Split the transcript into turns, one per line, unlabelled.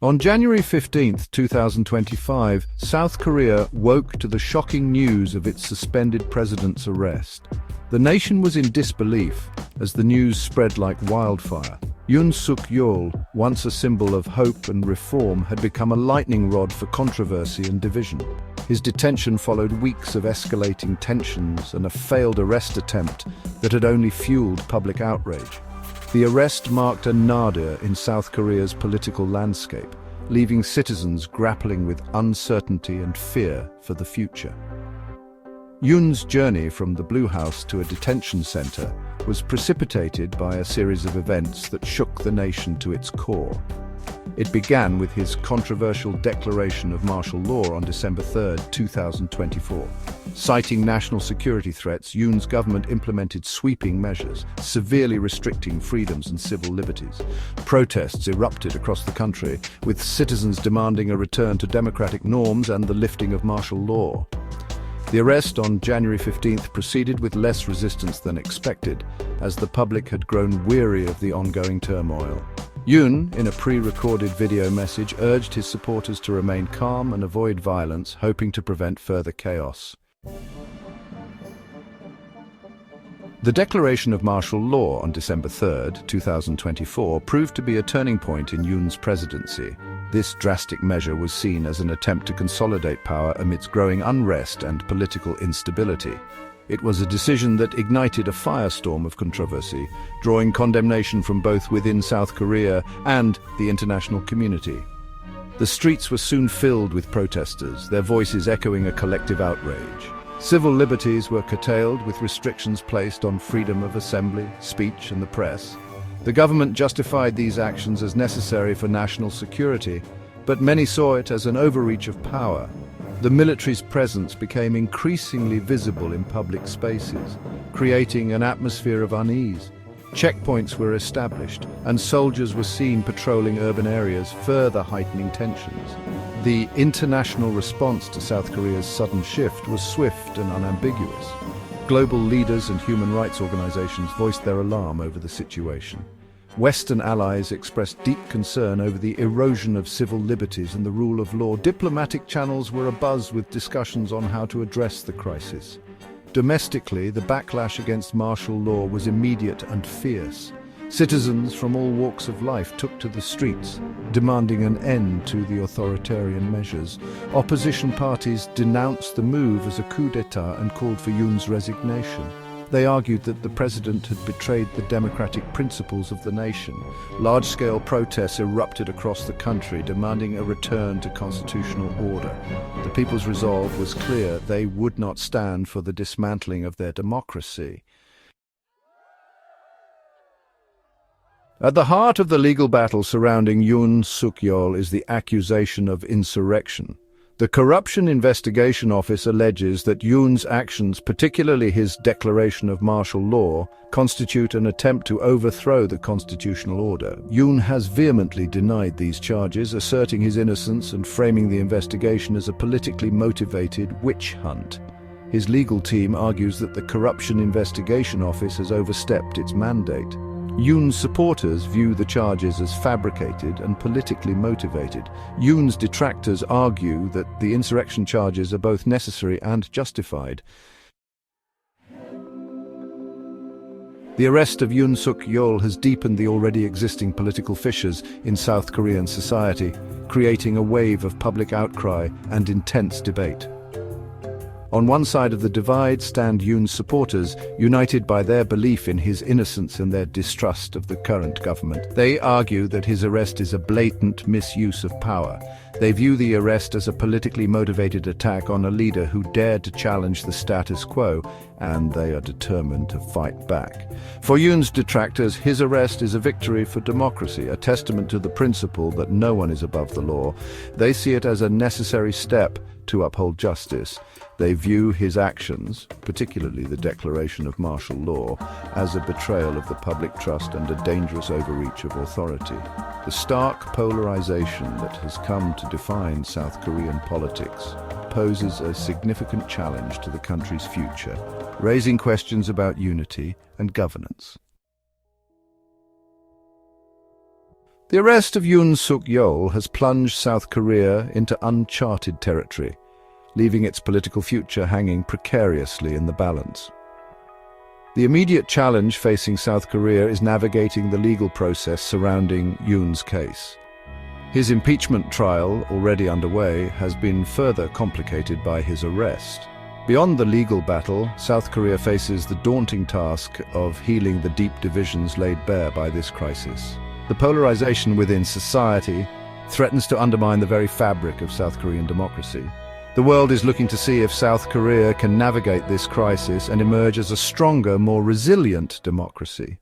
On January 15, 2025, South Korea woke to the shocking news of its suspended president's arrest. The nation was in disbelief as the news spread like wildfire. Yoon Suk-yeol, once a symbol of hope and reform, had become a lightning rod for controversy and division. His detention followed weeks of escalating tensions and a failed arrest attempt that had only fueled public outrage. The arrest marked a nadir in South Korea's political landscape, leaving citizens grappling with uncertainty and fear for the future. Yoon's journey from the Blue House to a detention center was precipitated by a series of events that shook the nation to its core. It began with his controversial declaration of martial law on December 3, 2024. Citing national security threats, Yoon's government implemented sweeping measures, severely restricting freedoms and civil liberties. Protests erupted across the country, with citizens demanding a return to democratic norms and the lifting of martial law. The arrest on January 15th proceeded with less resistance than expected, as the public had grown weary of the ongoing turmoil. Yoon, in a pre-recorded video message, urged his supporters to remain calm and avoid violence, hoping to prevent further chaos. The declaration of martial law on December 3, 2024, proved to be a turning point in Yoon's presidency. This drastic measure was seen as an attempt to consolidate power amidst growing unrest and political instability. It was a decision that ignited a firestorm of controversy, drawing condemnation from both within South Korea and the international community. The streets were soon filled with protesters, their voices echoing a collective outrage. Civil liberties were curtailed, with restrictions placed on freedom of assembly, speech, and the press. The government justified these actions as necessary for national security, but many saw it as an overreach of power. The military's presence became increasingly visible in public spaces, creating an atmosphere of unease. Checkpoints were established, and soldiers were seen patrolling urban areas, further heightening tensions. The international response to South Korea's sudden shift was swift and unambiguous. Global leaders and human rights organizations voiced their alarm over the situation. Western allies expressed deep concern over the erosion of civil liberties and the rule of law. Diplomatic channels were abuzz with discussions on how to address the crisis. Domestically, the backlash against martial law was immediate and fierce. Citizens from all walks of life took to the streets, demanding an end to the authoritarian measures. Opposition parties denounced the move as a coup d'etat and called for Yoon's resignation. They argued that the president had betrayed the democratic principles of the nation. Large-scale protests erupted across the country, demanding a return to constitutional order. The people's resolve was clear: they would not stand for the dismantling of their democracy. At the heart of the legal battle surrounding Yoon Suk-yeol is the accusation of insurrection. The Corruption Investigation Office alleges that Yoon's actions, particularly his declaration of martial law, constitute an attempt to overthrow the constitutional order. Yoon has vehemently denied these charges, asserting his innocence and framing the investigation as a politically motivated witch hunt. His legal team argues that the Corruption Investigation Office has overstepped its mandate. Yoon's supporters view the charges as fabricated and politically motivated. Yoon's detractors argue that the insurrection charges are both necessary and justified. The arrest of Yoon Suk-yeol has deepened the already existing political fissures in South Korean society, creating a wave of public outcry and intense debate. On one side of the divide stand Yoon's supporters, united by their belief in his innocence and their distrust of the current government. They argue that his arrest is a blatant misuse of power. They view the arrest as a politically motivated attack on a leader who dared to challenge the status quo, and they are determined to fight back. For Yoon's detractors, his arrest is a victory for democracy, a testament to the principle that no one is above the law. They see it as a necessary step to uphold justice. They view his actions, particularly the declaration of martial law, as a betrayal of the public trust and a dangerous overreach of authority. The stark polarization that has come to define South Korean politics poses a significant challenge to the country's future, raising questions about unity and governance. The arrest of Yoon Suk-yeol has plunged South Korea into uncharted territory, leaving its political future hanging precariously in the balance. The immediate challenge facing South Korea is navigating the legal process surrounding Yoon's case. His impeachment trial, already underway, has been further complicated by his arrest. Beyond the legal battle, South Korea faces the daunting task of healing the deep divisions laid bare by this crisis. The polarization within society threatens to undermine the very fabric of South Korean democracy. The world is looking to see if South Korea can navigate this crisis and emerge as a stronger, more resilient democracy.